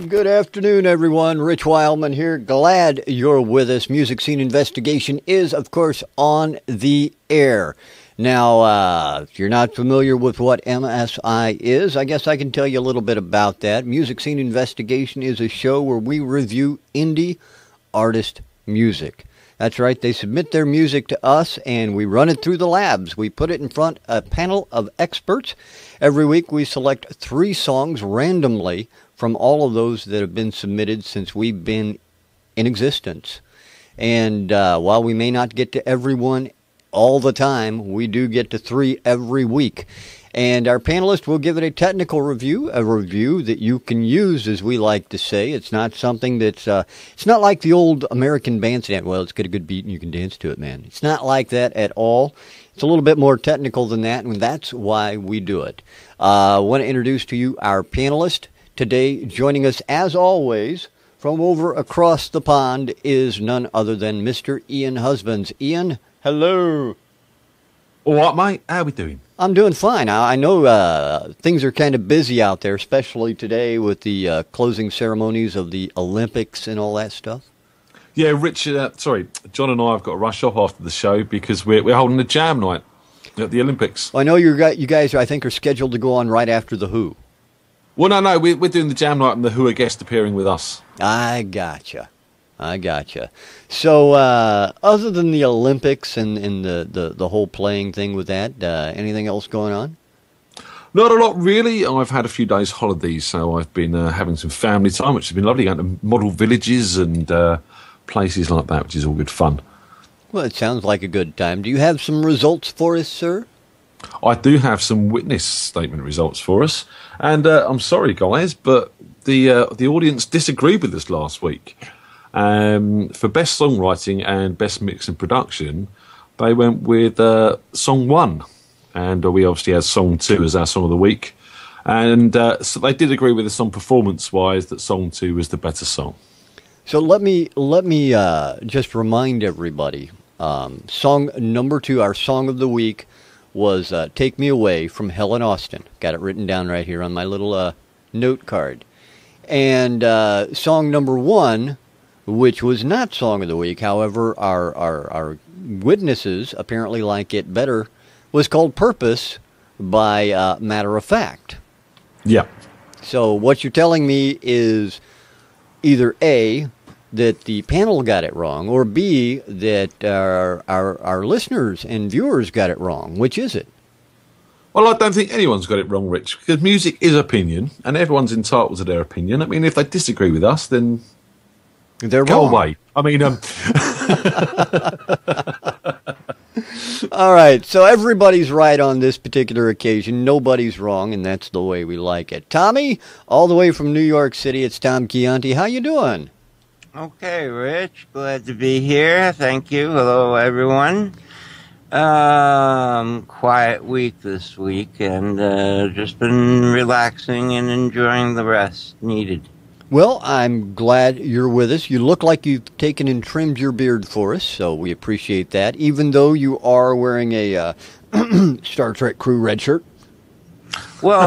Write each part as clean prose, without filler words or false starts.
Good afternoon, everyone. Rich Wildman here. Glad you're with us. Music Scene Investigation is, of course, on the air. Now, if you're not familiar with what MSI is, I guess I can tell you a little bit about that. Music Scene Investigation is a show where we review indie artist music. That's right. They submit their music to us, and we run it through the labs. We put it in front of a panel of experts. Every week, we select 3 songs randomly from all of those that have been submitted since we've been in existence. And while we may not get to everyone all the time, we do get to 3 every week. And our panelist will give it a technical review, a review that you can use, as we like to say. It's not something that's, it's not like the old American bandstand. Well, it's got a good beat and you can dance to it, man. It's not like that at all. It's a little bit more technical than that, and that's why we do it. I want to introduce to you our panelist. Today, joining us, as always, from over across the pond is none other than Mr. Ian Husbands. Ian, hello. All right, mate. How we doing? I'm doing fine. I know things are kind of busy out there, especially today with the closing ceremonies of the Olympics and all that stuff. Yeah, Rich, John and I have got to rush off after the show because we're holding a jam night at the Olympics. Well, I know you guys, I think, are scheduled to go on right after The Who. Well, no, we're doing the jam night and the Who are guest appearing with us. I gotcha. So, other than the Olympics and the whole playing thing with that, anything else going on? Not a lot, really. I've had a few days holidays, so I've been having some family time, which has been lovely, going to model villages and places like that, which is all good fun. Well, it sounds like a good time. Do you have some results for us, sir? I do have some witness statement results for us, and I'm sorry, guys, but the audience disagreed with us last week. For best songwriting and best mix and production, they went with song 1, and we obviously had song 2 as our song of the week, and so they did agree with us on performance-wise that song 2 was the better song. So let me just remind everybody, song number 2, our song of the week, was Take Me Away from Helen Austin. Got it written down right here on my little note card. And song number 1, which was not song of the week, however, our witnesses apparently like it better, was called Purpose by Matter of Fact. Yeah. So what you're telling me is either A, that the panel got it wrong, or B, that our listeners and viewers got it wrong. Which is it? Well, I don't think anyone's got it wrong, Rich, because music is opinion, and everyone's entitled to their opinion. I mean, if they disagree with us, then they're go wrong. away. I mean, all right, so everybody's right on this particular occasion. Nobody's wrong, and that's the way we like it. Tommy, all the way from New York City, it's Tom Chianti. How you doing? Okay, Rich. Glad to be here. Thank you. Hello, everyone. Quiet week this week, and just been relaxing and enjoying the rest needed. Well, I'm glad you're with us. You look like you've taken and trimmed your beard for us, so we appreciate that, even though you are wearing a Star Trek crew red shirt. Well,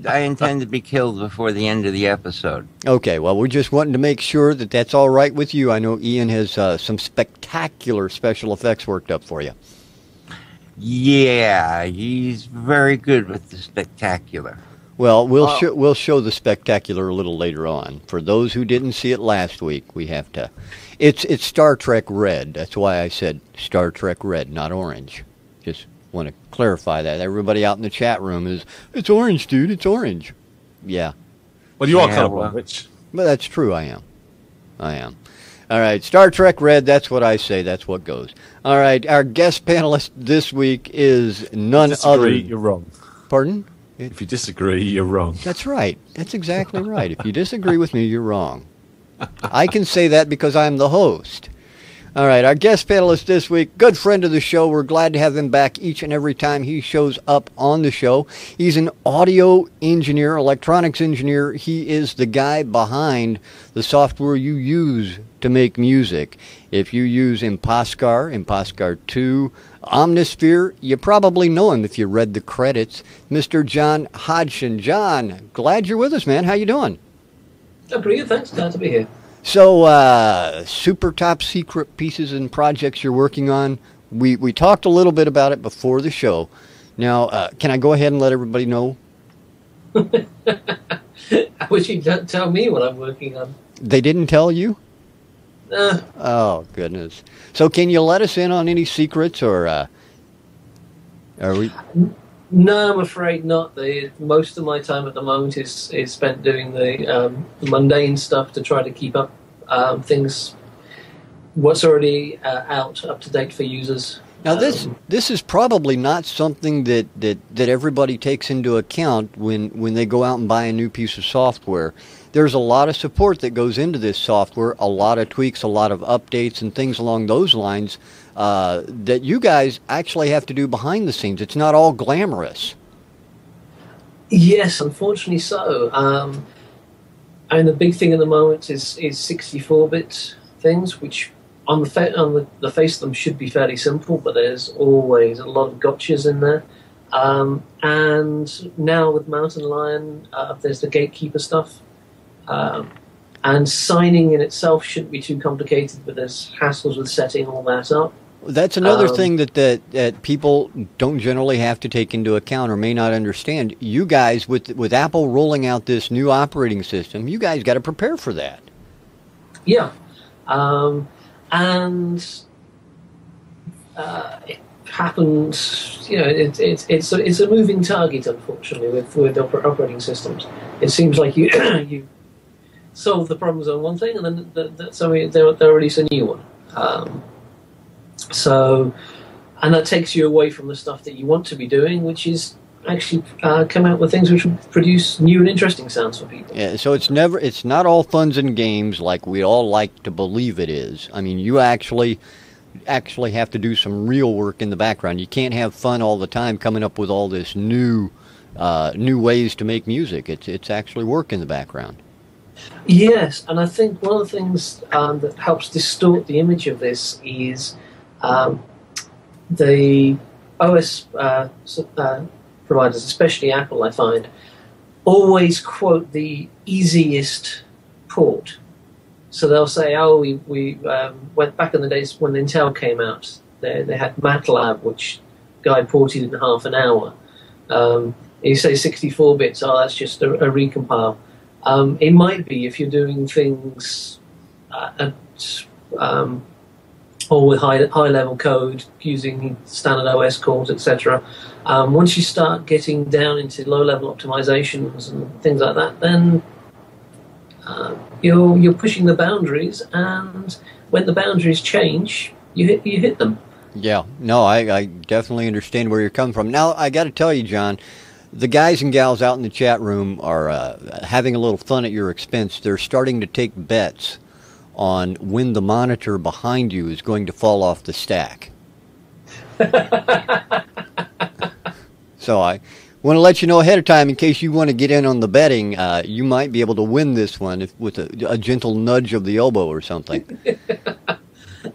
I intend to be killed before the end of the episode. Okay, well, we're just wanting to make sure that that's all right with you. I know Ian has some spectacular special effects worked up for you. Yeah, he's very good with the spectacular. Well, we'll show the spectacular a little later on. For those who didn't see it last week, we have to. It's Star Trek Red. That's why I said Star Trek Red, not orange. Just want to clarify that. Everybody out in the chat room is, it's orange, dude. It's orange. Yeah. Well, you are colorblind, Rich. But that's true. I am. All right, Star Trek Red. That's what I say. That's what goes. All right, our guest panelist this week is none other. You're wrong. Pardon? If you disagree, you're wrong. That's right. That's exactly right. If you disagree with me, you're wrong. I can say that because I'm the host. All right, our guest panelist this week, good friend of the show. We're glad to have him back each and every time he shows up on the show. He's an audio engineer, electronics engineer. He is the guy behind the software you use to make music. If you use Imposcar 2, Omnisphere, you probably know him if you read the credits. Mr. Jon Hodgson. John, glad you're with us, man. How you doing? Oh, pretty good, thanks. Glad to be here. So, super top secret pieces and projects you're working on. We talked a little bit about it before the show. Now, can I go ahead and let everybody know? I wish you'd tell me what I'm working on. They didn't tell you? Oh, goodness. So can you let us in on any secrets, or are we... No, I'm afraid not. Most of my time at the moment is spent doing the mundane stuff to try to keep up things, what's already up to date for users. Now, this is probably not something that everybody takes into account when they go out and buy a new piece of software. There's a lot of support that goes into this software, a lot of tweaks, a lot of updates, and things along those lines that you guys actually have to do behind the scenes. It's not all glamorous. Yes, unfortunately so. And the big thing at the moment is 64-bit things, which on the face of them should be fairly simple, but there's always a lot of gotchas in there. And now with Mountain Lion, there's the gatekeeper stuff. And signing in itself shouldn't be too complicated, but there's hassles with setting all that up. That's another thing that people don't generally have to take into account or may not understand. You guys, with Apple rolling out this new operating system, you guys got to prepare for that. Yeah. And it happens, it's a moving target, unfortunately, with operating systems. It seems like you solve the problems on one thing, and then they'll release a new one. And that takes you away from the stuff that you want to be doing, which is actually come out with things which will produce new and interesting sounds for people. Yeah, so it's not all funs and games like we all like to believe it is. I mean, you actually have to do some real work in the background. You can't have fun all the time coming up with all this new ways to make music. It's actually work in the background. Yes, and I think one of the things that helps distort the image of this is the OS providers, especially Apple, I find, always quote the easiest port. So they'll say, "Oh, we went back in the days when Intel came out. They had MATLAB, which guy ported in half an hour." You say 64 bits. Oh, that's just a recompile. It might be if you're doing things or with high level code using standard OS calls, etc. Once you start getting down into low level optimizations and things like that, then you're pushing the boundaries, and when the boundaries change, you hit them. Yeah, no, I definitely understand where you're coming from. Now, I got to tell you, John, the guys and gals out in the chat room are having a little fun at your expense. They're starting to take bets on when the monitor behind you is going to fall off the stack. So I want to let you know ahead of time, in case you want to get in on the betting, you might be able to win this one with a gentle nudge of the elbow or something.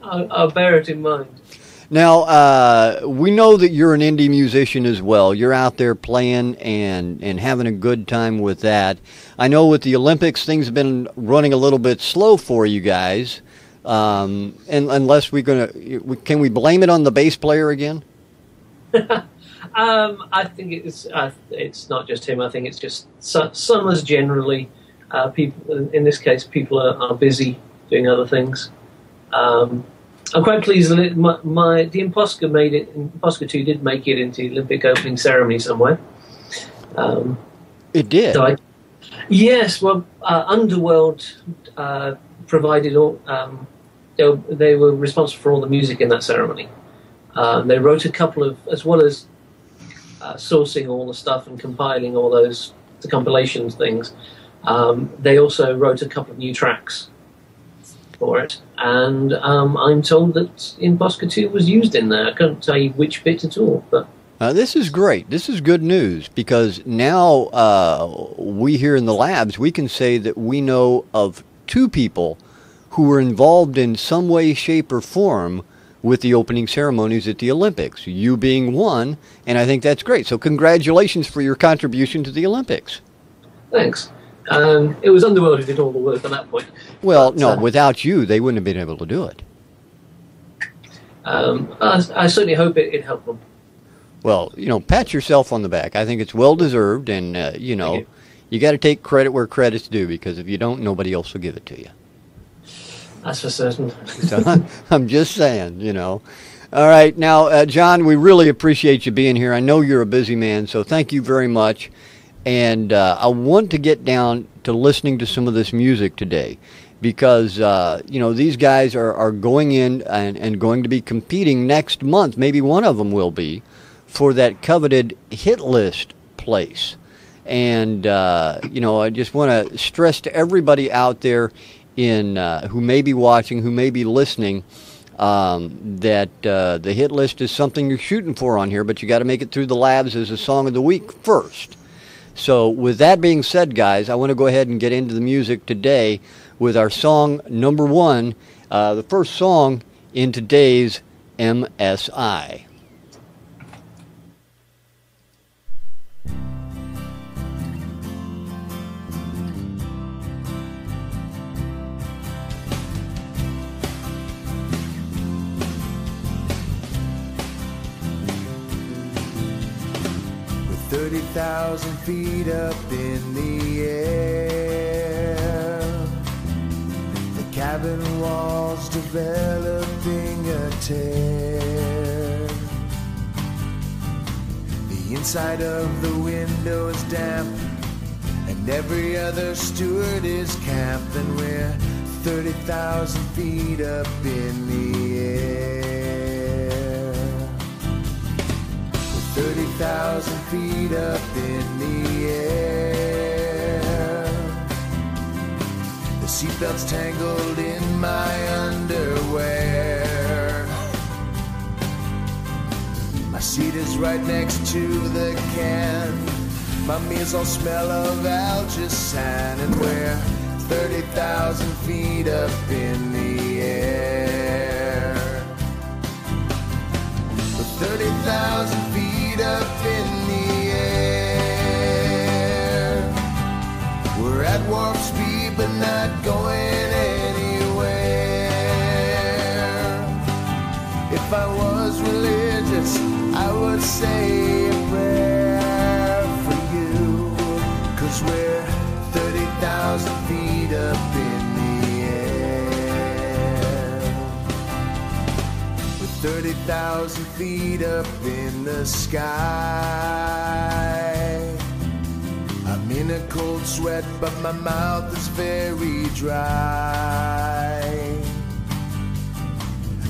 I'll bear it in mind. Now, we know that you're an indie musician as well. You're out there playing and having a good time with that. I know with the Olympics, things have been running a little bit slow for you guys. And unless can we blame it on the bass player again? I think it's not just him. I think it's just summers generally. People, in this case, people are busy doing other things. I'm quite pleased that the Imposter made it. Imposter 2 did make it into the Olympic opening ceremony somewhere. It did. So yes. Well, Underworld provided all. They were responsible for all the music in that ceremony. They wrote a couple of, as well as sourcing all the stuff and compiling all the compilations things. They also wrote a couple of new tracks for it, and I'm told that Imposter 2 was used in there. I can't tell you which bit at all, but this is great. This is good news, because now we here in the labs, we can say that we know of 2 people who were involved in some way, shape, or form with the opening ceremonies at the Olympics, you being one, and I think that's great. So congratulations for your contribution to the Olympics. Thanks. It was Underworld who did all the work on that point. Well, no, without you, they wouldn't have been able to do it. I certainly hope it helped them. Well, pat yourself on the back. I think it's well-deserved, and, you got to take credit where credit's due, because if you don't, nobody else will give it to you. That's for certain. So, I'm just saying, All right. Now, Jon, we really appreciate you being here. I know you're a busy man, so thank you very much. And I want to get down to listening to some of this music today because, these guys are going in and going to be competing next month. Maybe one of them will be for that coveted hit list place. And, I just want to stress to everybody out there who may be watching, who may be listening, that the hit list is something you're shooting for on here, but you got to make it through the labs as a song of the week first. So with that being said, guys, I want to go ahead and get into the music today with our song number 1, the first song in today's MSI. With 30,000 feet up in the air, the cabin walls developing a tear. The inside of the window is damp, and every other steward is camped, and we're 30,000 feet up in the air. 30,000 feet up in the air. The seatbelt's tangled in my underwear. My seat is right next to the can. My meals all smell of Algicin, and we're 30,000 feet up in the air. 30,000 feet up in the air. We're at warp speed but not going anywhere. If I was religious, I would say a prayer for you, 'cause we're 30,000 feet up in the air. We're 30,000 feet up in the sky. I'm in a cold sweat, but my mouth is very dry.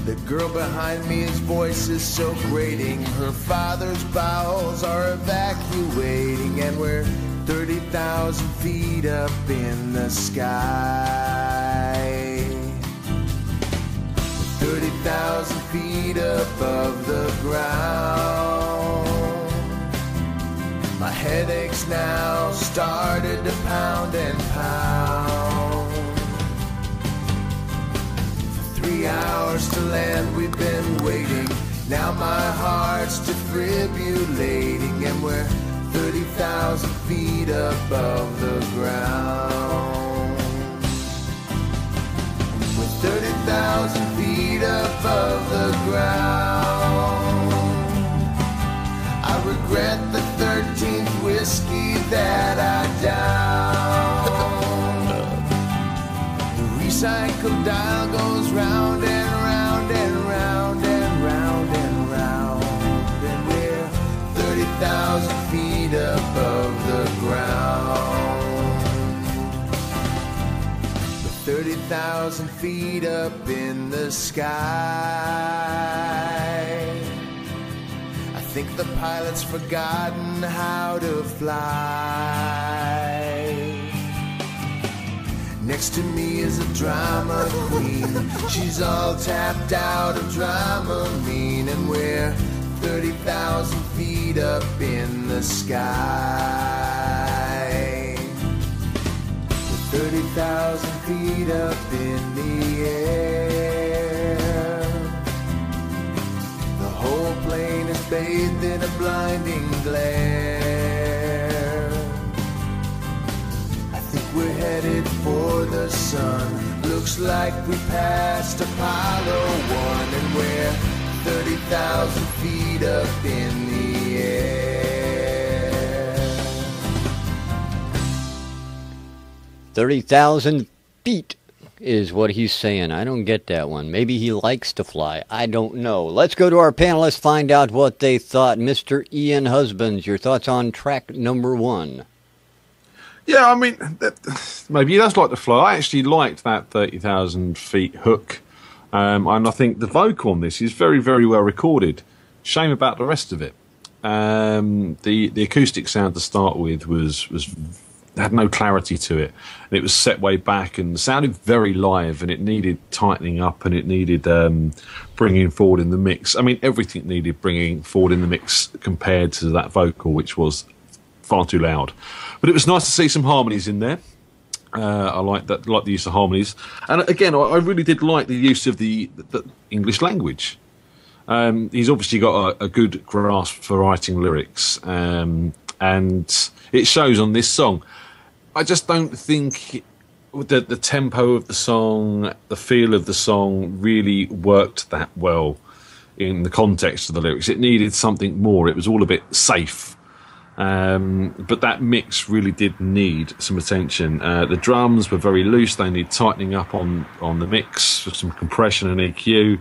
The girl behind me's voice is so grating. Her father's bowels are evacuating, and we're 30,000 feet up in the sky. 30,000 feet above the ground. My headaches now started to pound and pound. For 3 hours to land we've been waiting. Now my heart's defibrillating, and we're 30,000 feet above the ground. We're 30,000 feet above the ground. I regret the 13th whiskey that I downed. The recycle dial goes round and round and round and round and round, and we're 30,000 feet above the ground. We're 30,000 feet up in the sky. I think the pilot's forgotten how to fly. Next to me is a drama queen. She's all tapped out of Dramamine, and we're 30,000 feet up in the sky. We're 30,000 feet up in the air. The whole plane is bathed in a blinding glare. I think we're headed for the sun. Looks like we passed Apollo 1 and we're 30,000 feet up in the air. 30,000 feet is what he's saying. I don't get that one. Maybe he likes to fly. I don't know. Let's go to our panelists, find out what they thought. Mr. Ian Husbands, your thoughts on track number 1? Yeah, I mean, maybe he does like to fly. I actually liked that 30,000 feet hook. And I think the vocal on this is very, very well recorded. Shame about the rest of it. The acoustic sound to start with had no clarity to it. And it was set way back and sounded very live, and it needed tightening up, and it needed bringing forward in the mix. I mean, everything needed bringing forward in the mix compared to that vocal, which was far too loud. But it was nice to see some harmonies in there. I like that, like the use of harmonies, and again, I really did like the use of the English language. He's obviously got a good grasp for writing lyrics, and it shows on this song. I just don't think the tempo of the song, the feel of the song, really worked that well in the context of the lyrics. It needed something more. It was all a bit safe. But that mix really did need some attention. The drums were very loose. They need tightening up on the mix for some compression and EQ.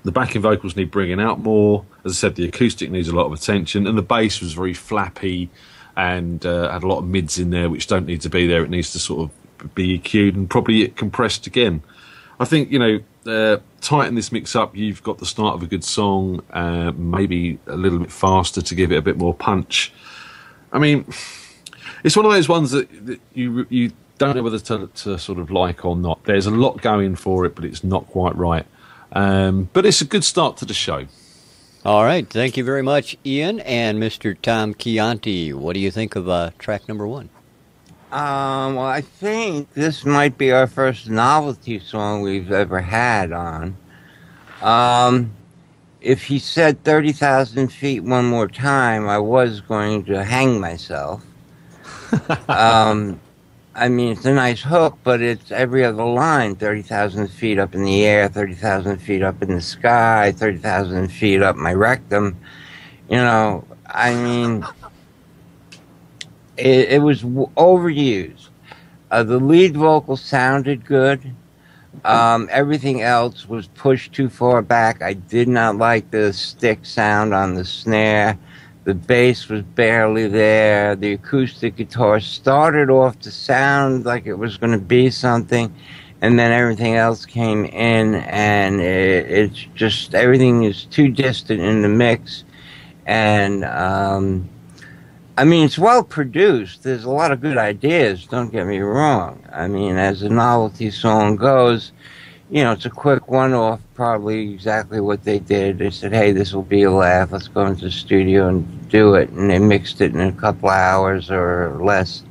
The backing vocals need bringing out more. As I said, the acoustic needs a lot of attention. And the bass was very flappy and had a lot of mids in there which don't need to be there. It needs to sort of be EQ'd and probably compressed again. I think, tighten this mix up. You've got the start of a good song, maybe a little bit faster to give it a bit more punch. I mean, it's one of those ones that you don't know whether to sort of like or not. There's a lot going for it, but it's not quite right. But it's a good start to the show. All right. Thank you very much, Ian. And Mr. Tom Chianti, what do you think of track number 1? Well, I think this might be our first novelty song we've ever had on. If he said 30,000 feet one more time, I was going to hang myself. I mean, it's a nice hook, but it's every other line. 30,000 feet up in the air, 30,000 feet up in the sky, 30,000 feet up my rectum. I mean, it was overused. The lead vocal sounded good. Everything else was pushed too far back. I did not like the stick sound on the snare. The bass was barely there. The acoustic guitar started off to sound like it was going to be something, and then everything else came in, and it's just everything is too distant in the mix. And I mean, it's well produced. There's a lot of good ideas, don't get me wrong. I mean, as a novelty song goes, it's a quick one-off, probably exactly what they did. They said, hey, this will be a laugh. Let's go into the studio and do it. And they mixed it in a couple hours or less.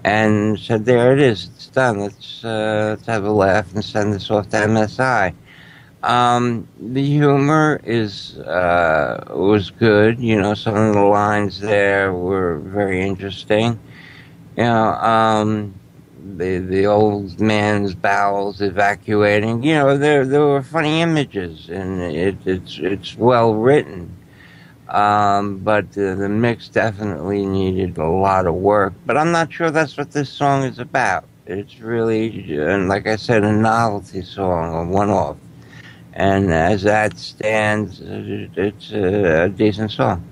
And said, there it is. It's done. Let's have a laugh and send this off to MSI. The humor was good. Some of the lines there were very interesting. The old man's bowels evacuating. There were funny images, and it's well written. But the mix definitely needed a lot of work. But I'm not sure that's what this song is about. It's really, and like I said, a novelty song, a one-off. And as that stands, it's a decent song.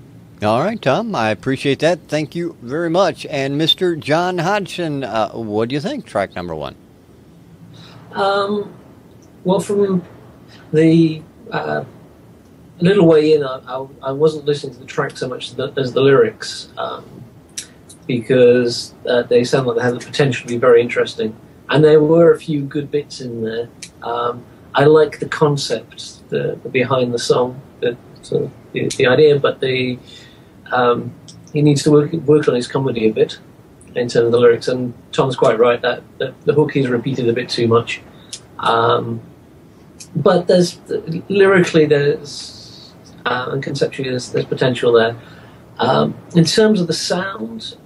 All right, Tom, I appreciate that. Thank you very much. And Mr. Jon Hodgson, what do you think, track number 1? Well, from the little way in, I wasn't listening to the track so much as the lyrics, because they sound like they have the potential to be very interesting. And there were a few good bits in there. I like the concept, the behind the song, the idea, but he needs to work on his comedy a bit in terms of the lyrics. And Tom's quite right that the hook is repeated a bit too much. But lyrically, and conceptually, there's potential there. In terms of the sound,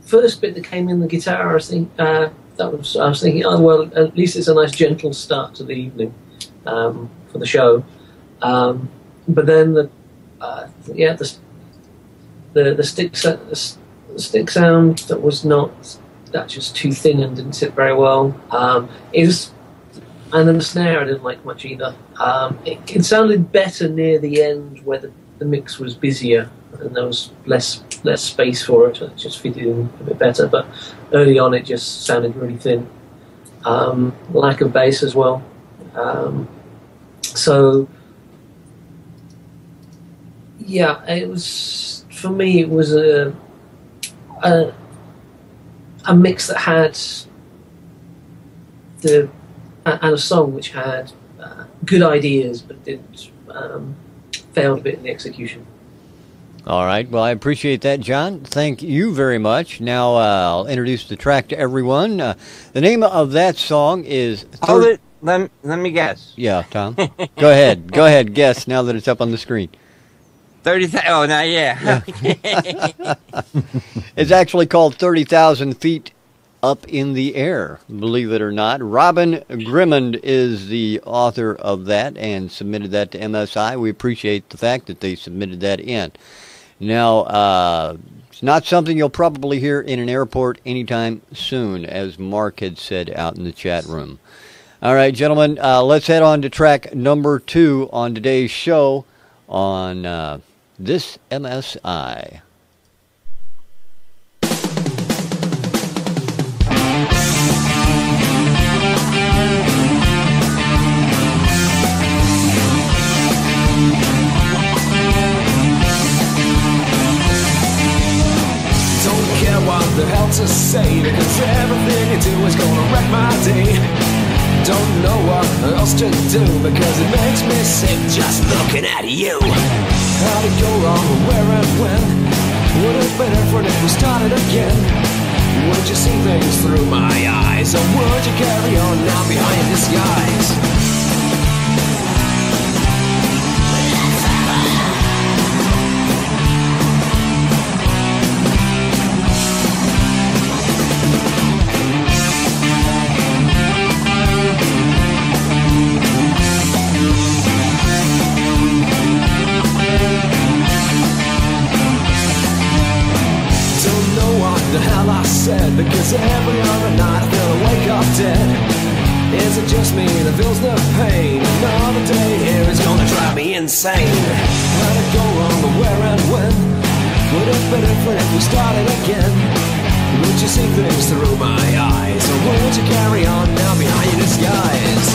first bit that came in the guitar, I was thinking, oh well, at least it's a nice gentle start to the evening for the show. But then the stick sound that's just too thin and didn't sit very well. And then the snare I didn't like much either. It sounded better near the end where the mix was busier and there was less space for it. It just fitted in a bit better. But early on it just sounded really thin. Lack of bass as well. So yeah, it was, for me it was a mix that had and a song which had good ideas but didn't failed a bit in the execution. All right. Well, I appreciate that, John. Thank you very much. Now I'll introduce the track to everyone. The name of that song is... Let me guess. Yeah, Tom. Go ahead. Go ahead. Guess now that it's up on the screen. 30,000. Oh, now, yeah. It's actually called 30,000 Feet Up in the Air, believe it or not. Robin Grimmond is the author of that and submitted that to MSI. We appreciate the fact that they submitted that in. Now, it's not something you'll probably hear in an airport anytime soon, as Mark had said out in the chat room. All right, gentlemen, let's head on to track number 2 on today's show on this MSI. The hell to say, because everything you do is gonna wreck my day. Don't know what else to do, because it makes me sick just looking at you. How'd it go wrong, where and when? Would have been different if we started again. Would you see things through my eyes, or would you carry on now behind your disguise? Because every other night I feel I wake up dead. Is it just me that feels the pain? Another day here is gonna drive me insane. How'd it go wrong, but where and when? Would have been different if we started again. Would you see things through my eyes, or would you carry on now behind your disguise?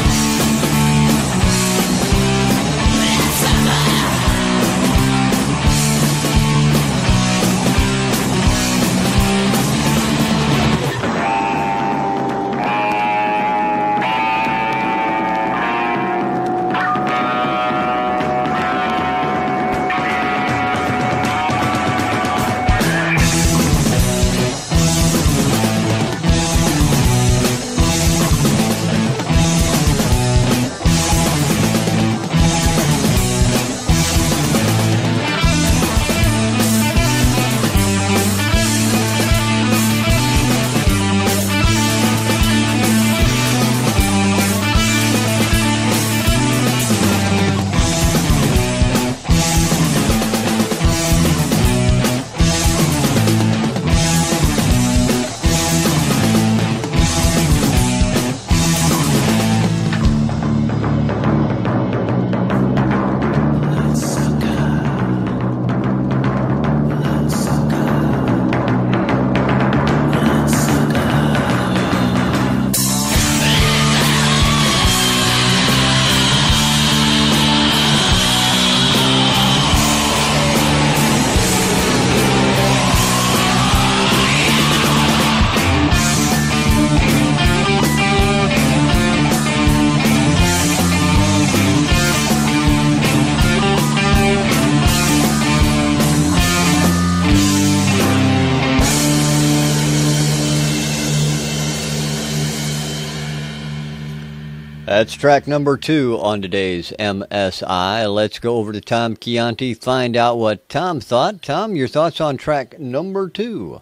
That's track number 2 on today's MSI. Let's go over to Tom Chianti, find out what Tom thought. Tom, your thoughts on track number 2?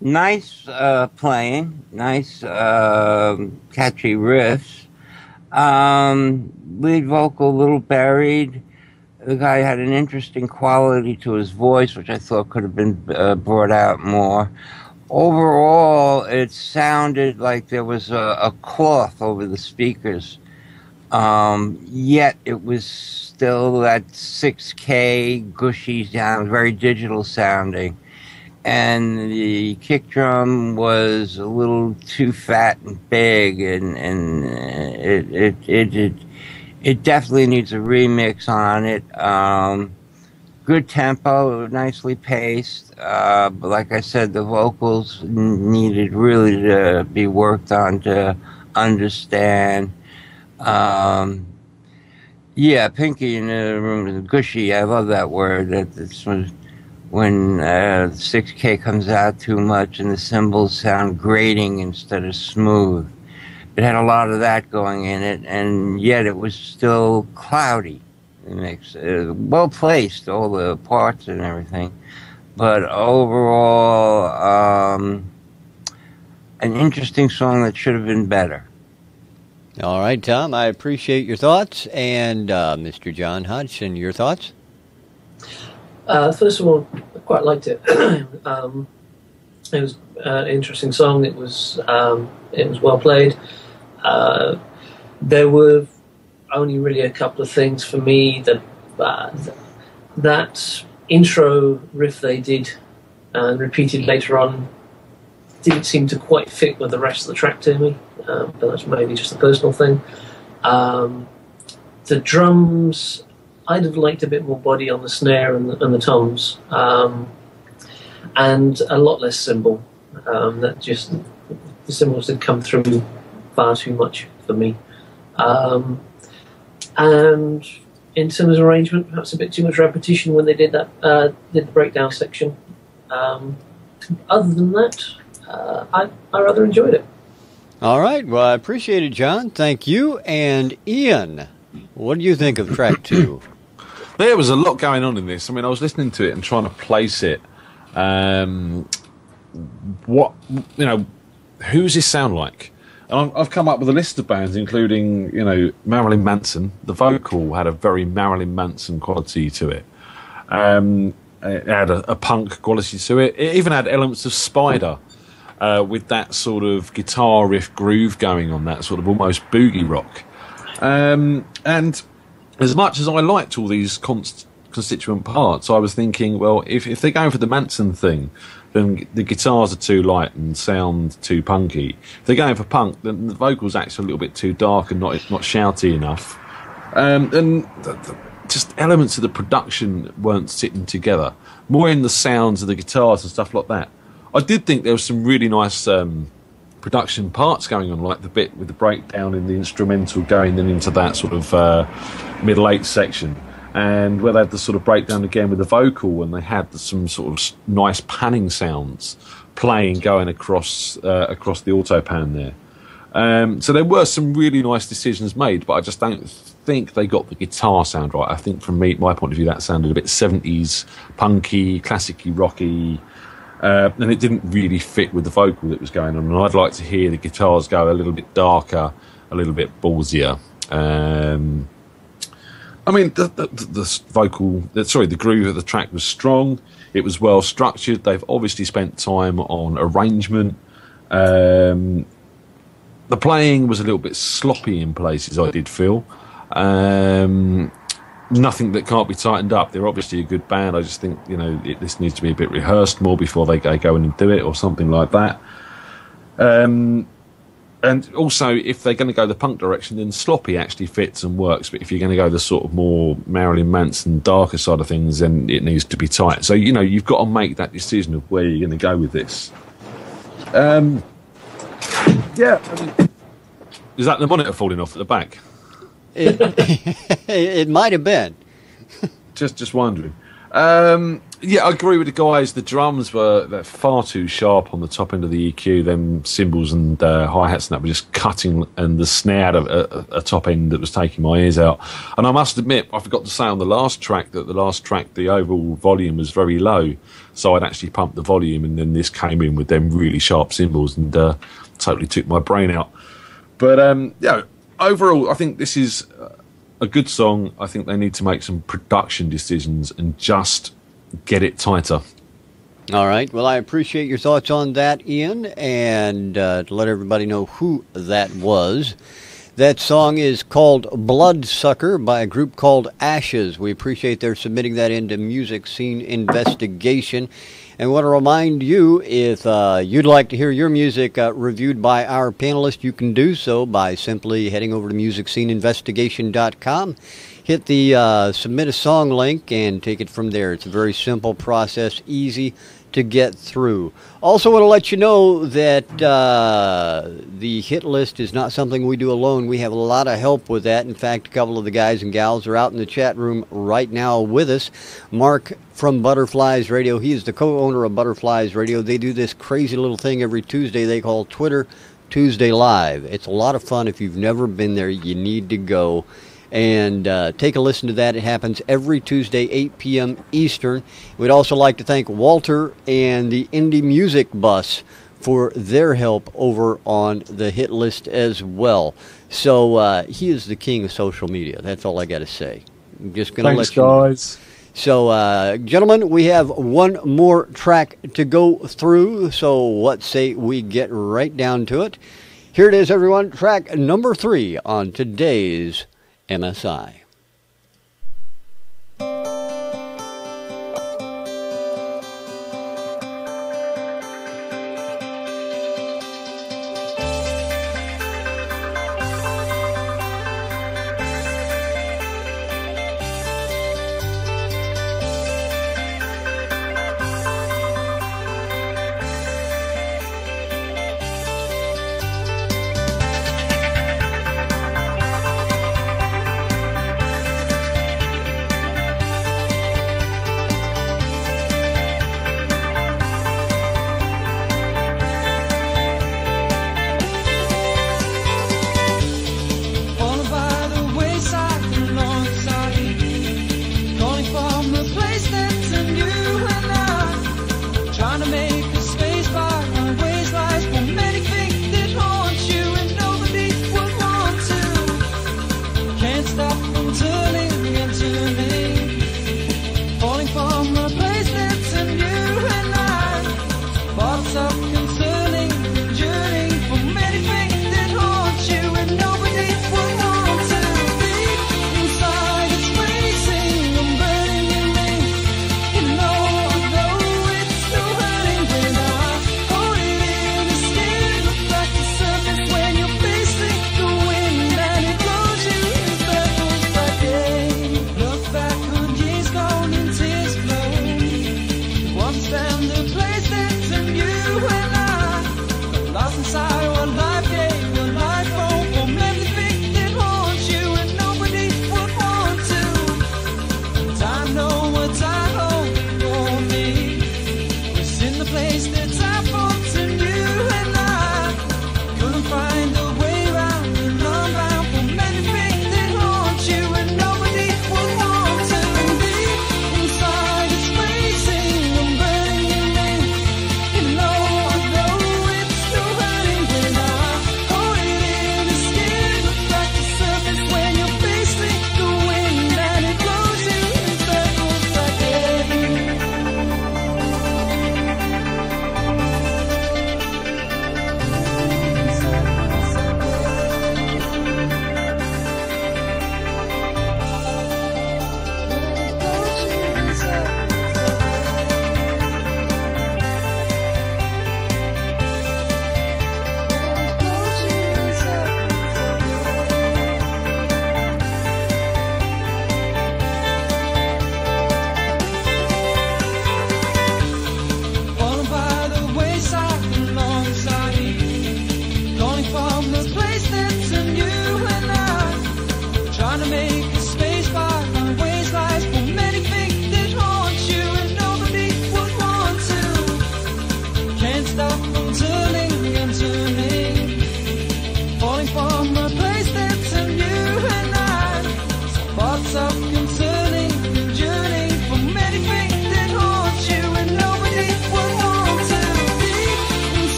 Nice playing, nice catchy riffs. Lead vocal a little buried. The guy had an interesting quality to his voice, which I thought could have been brought out more. Overall, it sounded like there was a cloth over the speakers. Yet it was still that 6K gushy sound, very digital sounding. And the kick drum was a little too fat and big, and it definitely needs a remix on it. Good tempo, nicely paced. But like I said, the vocals needed really to be worked on to understand. Yeah, Pinky in the room, gushy. I love that word. That's when 6K comes out too much and the cymbals sound grating instead of smooth. It had a lot of that going in it, and yet it was still cloudy. The mix, well placed, all the parts and everything, but overall, an interesting song that should have been better. All right, Tom, I appreciate your thoughts. And Mr. Jon Hodgson, your thoughts? First of all, I quite liked it. It was an interesting song. It was well played. There were only really a couple of things for me. That intro riff they did and repeated later on didn't seem to quite fit with the rest of the track to me, but that's maybe just a personal thing. The drums, I'd have liked a bit more body on the snare and the toms, and a lot less cymbal. The cymbals did come through far too much for me. And in terms of arrangement, perhaps a bit too much repetition when they did the breakdown section. Other than that, I rather enjoyed it. All right. Well, I appreciate it, John. Thank you. And Ian, what do you think of track 2? There was a lot going on in this. I mean, I was listening to it and trying to place it. Who's this sound like? And I've come up with a list of bands, including, Marilyn Manson. The vocal had a very Marilyn Manson quality to it. It had a punk quality to it. It even had elements of Spider, with that sort of guitar riff groove going on, that sort of almost boogie rock. And as much as I liked all these constituent parts, I was thinking, well, if they're going for the Manson thing, then the guitars are too light and sound too punky. If they're going for punk, then the vocals actually a little bit too dark and not shouty enough. And just elements of the production weren't sitting together. More in the sounds of the guitars and stuff like that. I did think there was some really nice production parts going on, like the bit with the breakdown in the instrumental going then into that sort of middle 8 section. And where they had the sort of breakdown again with the vocal, and they had some sort of nice panning sounds playing going across the auto pan there. So there were some really nice decisions made, but I just don't think they got the guitar sound right. I think from my point of view, that sounded a bit 70s, punky, classically rocky, and it didn't really fit with the vocal that was going on. And I'd like to hear the guitars go a little bit darker, a little bit ballsier. I mean, the groove of the track was strong. It was well structured. They've obviously spent time on arrangement. The playing was a little bit sloppy in places, I did feel. Nothing that can't be tightened up. They're obviously a good band. I just think, this needs to be a bit rehearsed more before they go in and do it, or something like that. And also, if they're going to go the punk direction, then sloppy actually fits and works. But if you're going to go the sort of more Marilyn Manson, darker side of things, then it needs to be tight. So, you've got to make that decision of where you're going to go with this. Is that the monitor falling off at the back? It might have been. Just wondering. Yeah, I agree with the guys. The drums were far too sharp on the top end of the EQ. Them cymbals and hi-hats and that were just cutting, and the snare had a top end that was taking my ears out. And I must admit, I forgot to say on the last track, the overall volume was very low. So I'd actually pumped the volume, and then this came in with them really sharp cymbals and totally took my brain out. But, yeah, overall, I think this is a good song. I think they need to make some production decisions and just get it tighter. All right. Well, I appreciate your thoughts on that, Ian, and to let everybody know who that was. That song is called Bloodsucker by a group called Ashes. We appreciate their submitting that into Music Scene Investigation. And want to remind you, if you'd like to hear your music reviewed by our panelist, you can do so by simply heading over to MusicSceneInvestigation.com. Hit the submit a song link and take it from there. It's a very simple process, easy to get through. Also want to let you know that the hit list is not something we do alone. We have a lot of help with that. In fact, a couple of the guys and gals are out in the chat room right now with us. Mark from Butterflies Radio, he is the co-owner of Butterflies Radio. They do this crazy little thing every Tuesday they call Twitter Tuesday Live. It's a lot of fun. If you've never been there, you need to go and take a listen to that. It happens every Tuesday, 8 p.m. Eastern. We'd also like to thank Walter and the Indie Music Bus for their help over on the hit list as well. So he is the king of social media. That's all I got to say. I'm just going to let you know. Guys. So, gentlemen, we have one more track to go through. So what say we get right down to it? Here it is, everyone. Track number 3 on today's MSI.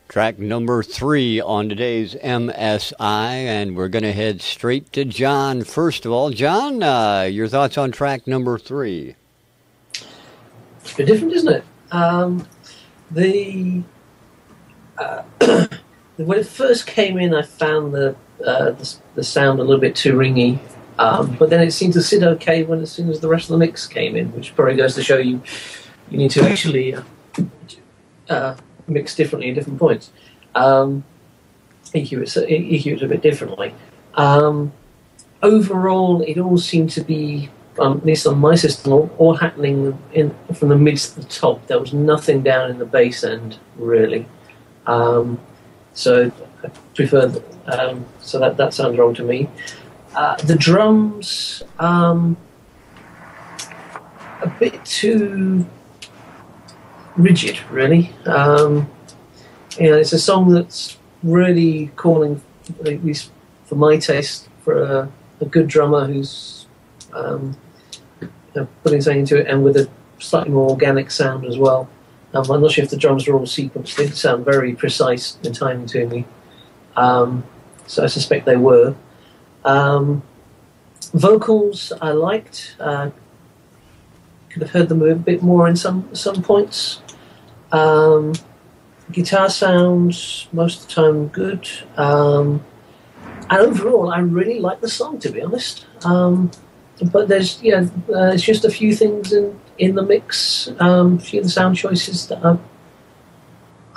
Track number 3 on today's MSI, and we're going to head straight to John. First of all, John, your thoughts on track number 3? It's a bit different, isn't it? When it first came in, I found the sound a little bit too ringy, but then it seemed to sit okay as soon as the rest of the mix came in, which probably goes to show you need to actually mix differently at different points. EQ it a bit differently. Overall, it all seemed to be, at least on my system, all happening from the mid to the top. There was nothing down in the bass end, really. So I prefer so that sounds wrong to me. The drums, a bit too rigid, really. It's a song that's really calling, at least for my taste, for a good drummer who's putting something into it, and with a slightly more organic sound as well. I'm not sure if the drums are all sequenced. They sound very precise in timing to me. So I suspect they were. Vocals I liked. Could have heard them a bit more in some points. Guitar sounds most of the time good. And overall, I really like the song, to be honest. But there's it's just a few things in the mix, a few of the sound choices that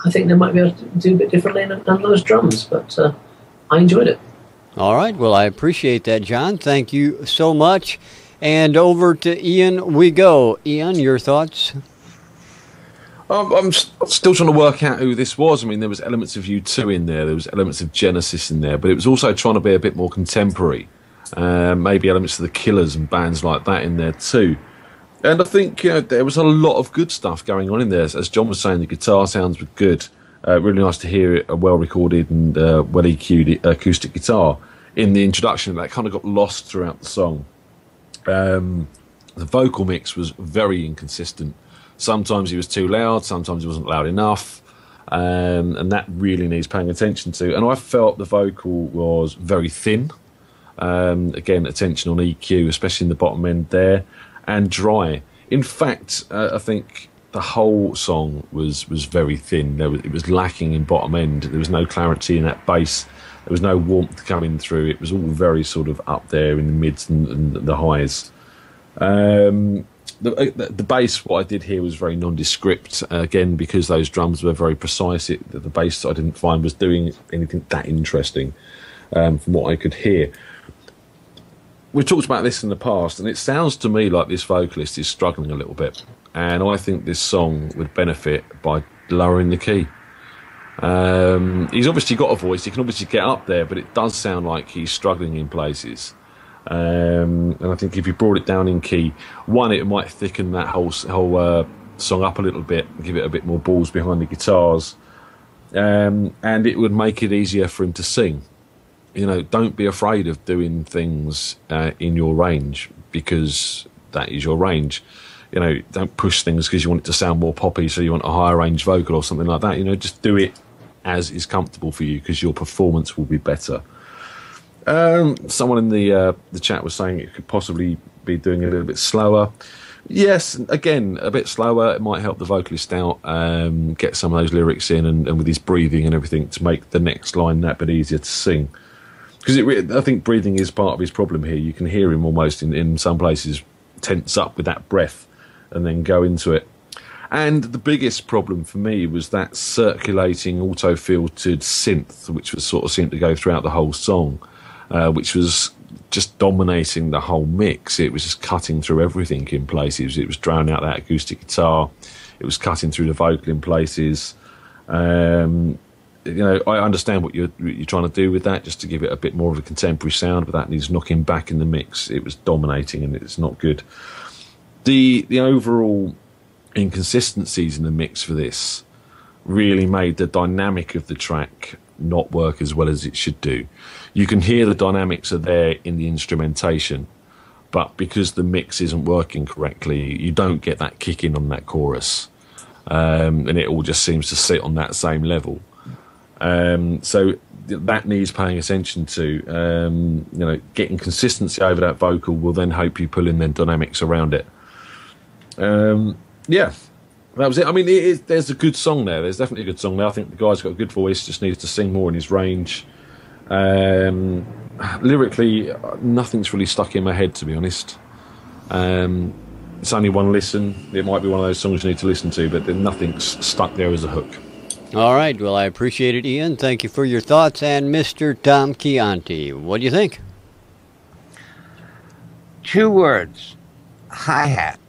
I think they might be able to do a bit differently than those drums, but I enjoyed it. All right, well, I appreciate that, John. Thank you so much. And over to Ian we go. Ian, your thoughts? I'm still trying to work out who this was. I mean, there was elements of U2 in there was elements of Genesis in there, but it was also trying to be a bit more contemporary. Maybe elements of the Killers and bands like that in there too. And I think there was a lot of good stuff going on in there. As John was saying, the guitar sounds were good. Really nice to hear a well-recorded and well-EQ'd acoustic guitar in the introduction. That kind of got lost throughout the song. The vocal mix was very inconsistent. Sometimes he was too loud, sometimes he wasn't loud enough. And that really needs paying attention to. And I felt the vocal was very thin. Again, attention on EQ, especially in the bottom end there, and dry. In fact, I think the whole song was very thin. It was lacking in bottom end. There was no clarity in that bass. There was no warmth coming through. It was all very sort of up there in the mids and the highs. The bass, what I did here was very nondescript, again, because those drums were very precise. The bass I didn't find was doing anything that interesting from what I could hear. We've talked about this in the past, and it sounds to me like this vocalist is struggling a little bit. And I think this song would benefit by lowering the key. He's obviously got a voice, he can obviously get up there, but it does sound like he's struggling in places. And I think if you brought it down in key, one, it might thicken that whole song up a little bit, give it a bit more balls behind the guitars, and it would make it easier for him to sing. Don't be afraid of doing things in your range, because that is your range. Don't push things because you want it to sound more poppy, so you want a higher range vocal or something like that. Just do it as is comfortable for you, because your performance will be better. Someone in the chat was saying it could possibly be doing a little bit slower. Yes, again, a bit slower. It might help the vocalist out, get some of those lyrics in, and with his breathing and everything, to make the next line that bit easier to sing. Because I think breathing is part of his problem here. You can hear him almost in some places tense up with that breath and then go into it. And the biggest problem for me was that circulating auto-filtered synth, which was sort of seemed to go throughout the whole song, which was just dominating the whole mix. It was just cutting through everything in places. It was drowning out that acoustic guitar. It was cutting through the vocal in places. I understand what you're trying to do with that, just to give it a bit more of a contemporary sound, but that needs knocking back in the mix. It was dominating, and it's not good. The overall inconsistencies in the mix for this really made the dynamic of the track not work as well as it should do. You can hear the dynamics are there in the instrumentation, but because the mix isn't working correctly, you don't get that kick in on that chorus, and it all just seems to sit on that same level. So that needs paying attention to. Getting consistency over that vocal will then help you pull in then dynamics around it. Yeah, that was it. I mean, there's a good song there. There's definitely a good song there. I think the guy's got a good voice, just needs to sing more in his range. Lyrically, nothing's really stuck in my head, to be honest. It's only one listen. It might be one of those songs you need to listen to, but nothing's stuck there as a hook. All right. Well, I appreciate it, Ian. Thank you for your thoughts. And Mr. Tom Chianti, what do you think? 2 words. Hi-hat.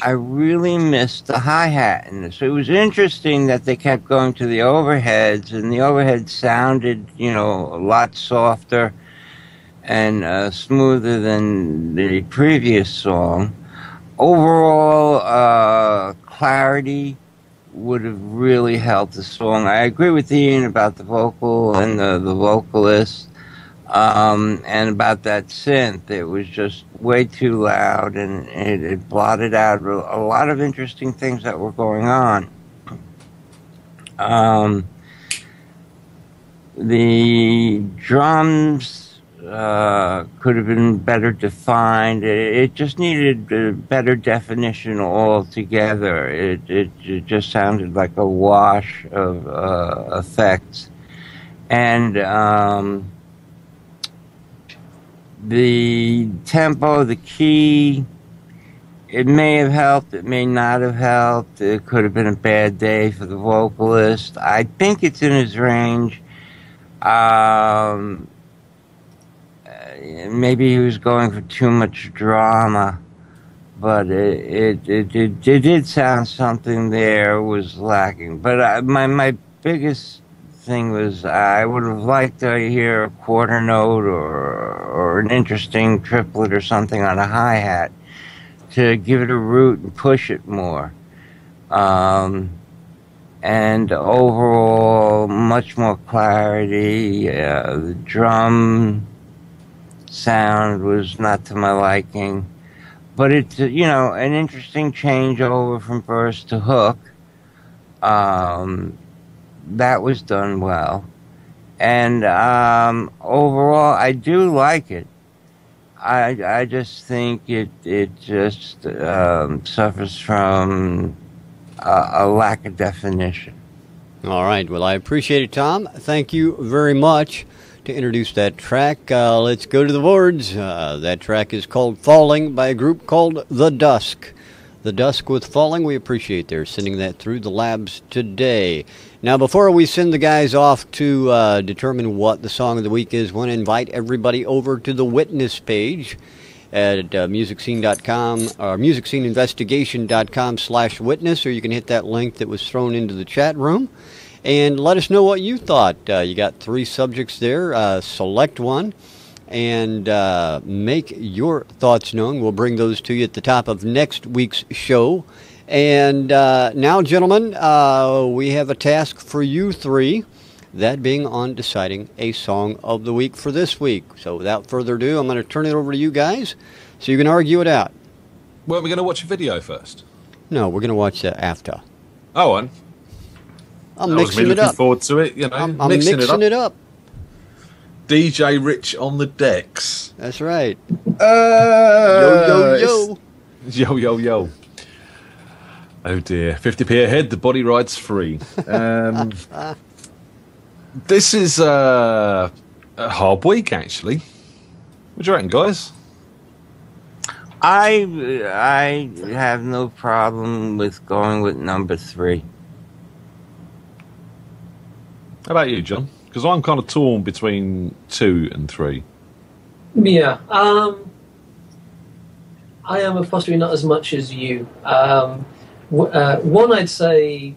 I really missed the hi-hat in this. It was interesting that they kept going to the overheads, and the overheads sounded, a lot softer and smoother than the previous song. Overall, clarity would have really helped the song. I agree with Ian about the vocal and the vocalist. And about that synth, it was just way too loud, and it blotted out a lot of interesting things that were going on. The drums could have been better defined. It just needed a better definition altogether. It just sounded like a wash of effects. And the tempo, the key, it may have helped, it may not have helped. It could have been a bad day for the vocalist. I think it's in his range. Maybe he was going for too much drama, but it did sound something there was lacking. But my biggest thing was I would have liked to hear a quarter note or an interesting triplet or something on a hi-hat to give it a root and push it more. And overall, much more clarity. The drum sound was not to my liking. But it's, an interesting changeover from verse to hook. That was done well. And overall, I do like it. I just think it just suffers from a lack of definition. All right. Well, I appreciate it, Tom. Thank you very much to introduce that track. Let's go to the boards. That track is called Falling by a group called The Dusk. The Dusk with Falling, we appreciate their sending that through the labs today. Now, before we send the guys off to determine what the song of the week is, I want to invite everybody over to the Witness page at musicscene.com or musicsceneinvestigation.com/witness, or you can hit that link that was thrown into the chat room and let us know what you thought. You got 3 subjects there. Select one and make your thoughts known. We'll bring those to you at the top of next week's show. And now, gentlemen, we have a task for you 3, that being on deciding a song of the week for this week. So without further ado, I'm going to turn it over to you guys so you can argue it out. Weren't we going to watch a video first? No, we're going to watch that after. Oh, and I'm mixing it up. Looking forward to it. I'm mixing it up. DJ Rich on the decks. That's right. Yo, yo, yo. Yo, yo, yo. Oh dear. 50p a head, the body ride's free. This is a hard week, actually. What do you reckon, guys? I have no problem with going with number 3. How about you, John? Because I'm kind of torn between 2 and 3. Yeah. I am possibly not as much as you. One, I'd say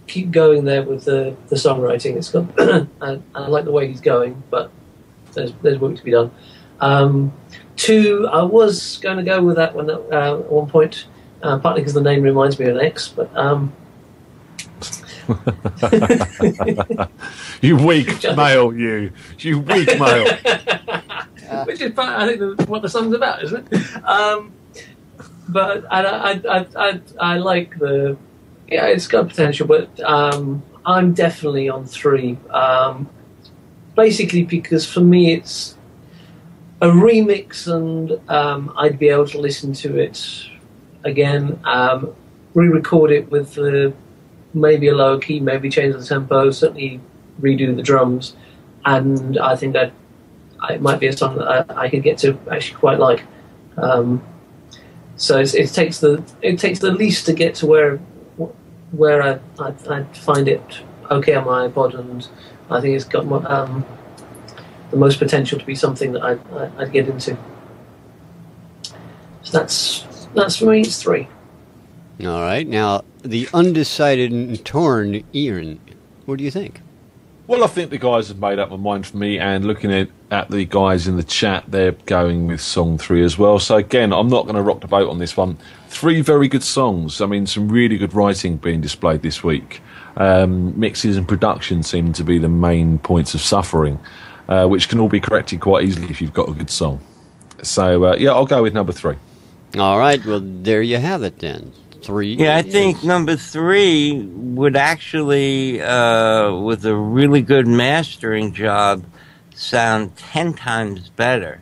keep going there with the songwriting. It's got I like the way he's going, but there's work to be done. 2, I was going to go with that one at one point, partly because the name reminds me of an ex, but you weak male, you weak male. Which is, I think, what the song's about, isn't it? But I like the, it's got potential, but I'm definitely on 3. Basically because for me it's a remix, and I'd be able to listen to it again, re-record it with maybe a lower key, maybe change the tempo, certainly redo the drums, and I think that it might be a song that I could get to actually quite like. So it takes the least to get to where I find it okay on my iPod, and I think it's got the most potential to be something that I'd get into. So that's for me. It's 3. All right. Now, the undecided and torn Ian, what do you think? Well, I think the guys have made up my mind for me, and looking at the guys in the chat, they're going with song 3 as well. So again, I'm not going to rock the boat on this one. 3 very good songs. I mean, some really good writing being displayed this week. Mixes and production seem to be the main points of suffering, which can all be corrected quite easily if you've got a good song. So yeah, I'll go with number 3. All right. Well, there you have it then. 3. Yeah, I think number 3 would actually, with a really good mastering job, sound 10 times better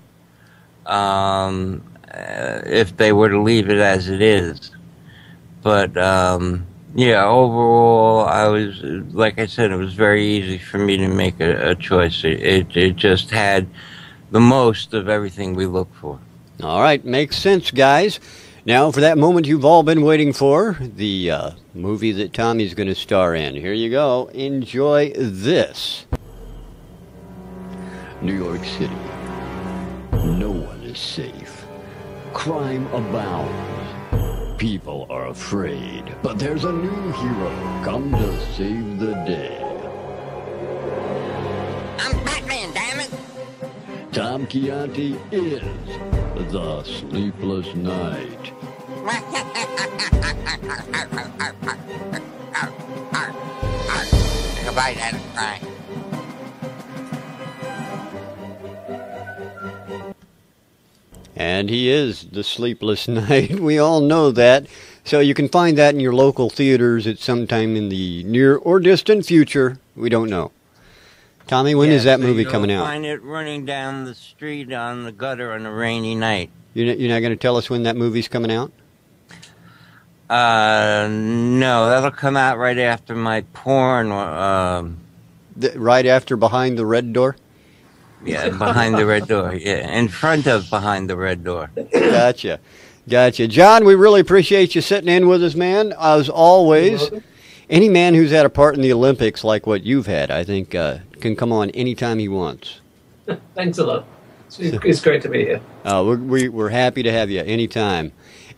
if they were to leave it as it is. But yeah, overall, like I said, it was very easy for me to make a choice. It just had the most of everything we look for. All right, makes sense, guys. Now, for that moment you've all been waiting for, the movie that Tommy's going to star in. Here you go. Enjoy this. New York City. No one is safe. Crime abounds. People are afraid. But there's a new hero come to save the day. I'm Batman, damn it! Tom Chianti is the Sleepless Knight. Goodbye, Dad. Bye. And he is the Sleepless Knight. We all know that. So you can find that in your local theaters at some time in the near or distant future. We don't know. Tommy, when is that movie coming out? Find it running down the street on the gutter on a rainy night. You're not going to tell us when that movie's coming out? No, that'll come out right after my porn. Right after Behind the Red Door? Yeah, Behind the Red Door. Yeah, in front of Behind the Red Door. Gotcha. John, we really appreciate you sitting in with us, man. As always, any man who's had a part in the Olympics like what you've had, I think, can come on anytime he wants. Thanks a lot. It's great to be here. We're happy to have you anytime.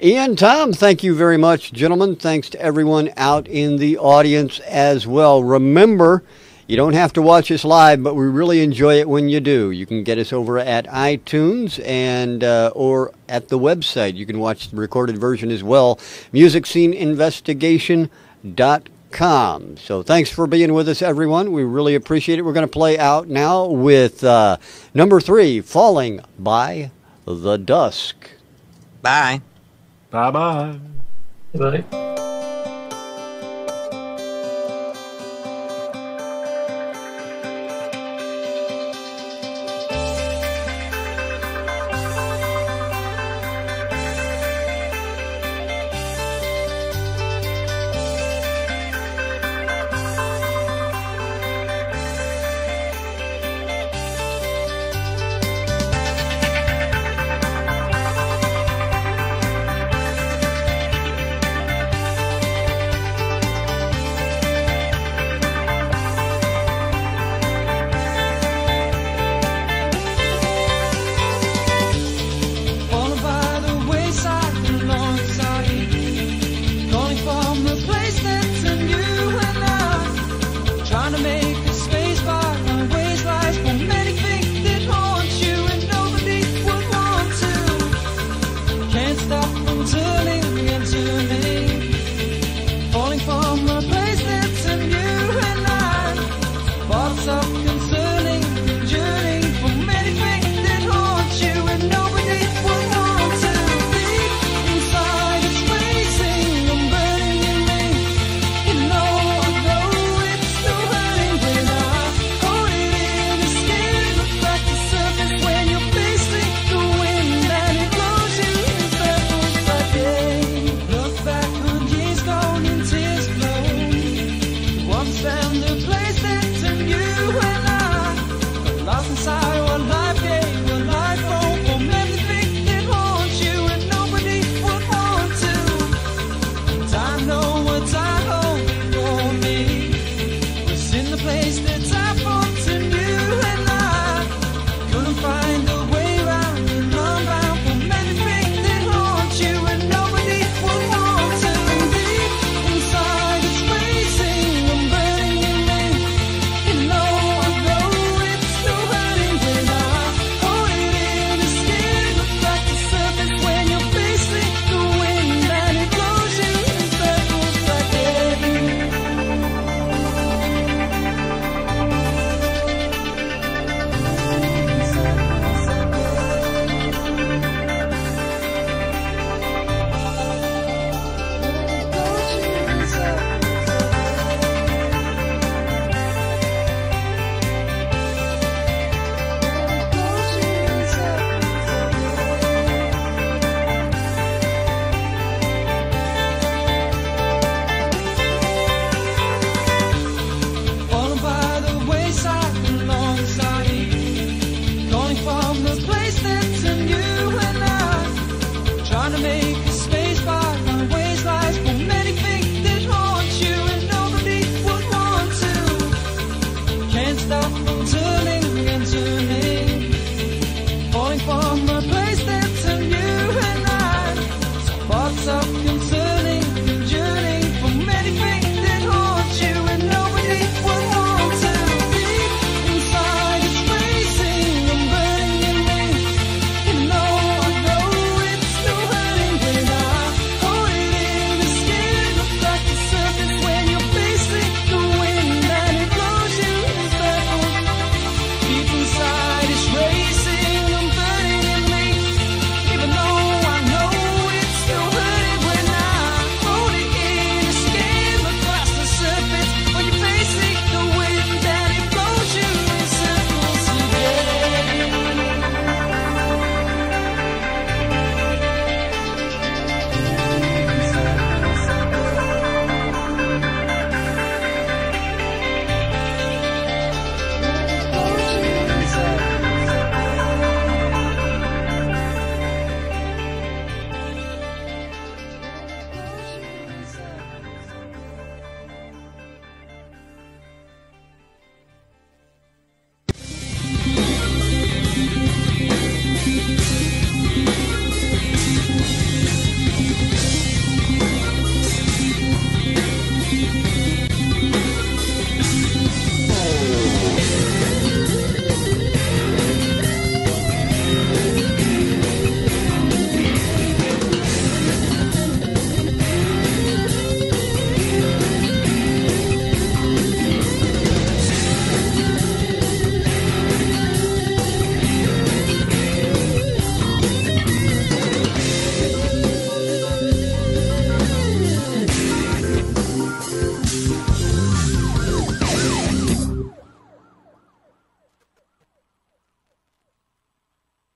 Ian, Tom, thank you very much, gentlemen. Thanks to everyone out in the audience as well. Remember, you don't have to watch us live, but we really enjoy it when you do. You can get us over at iTunes and or at the website. You can watch the recorded version as well, musicsceneinvestigation.com. So thanks for being with us, everyone. We really appreciate it. We're going to play out now with number 3, Falling by the Dusk. Bye. Bye-bye. Bye.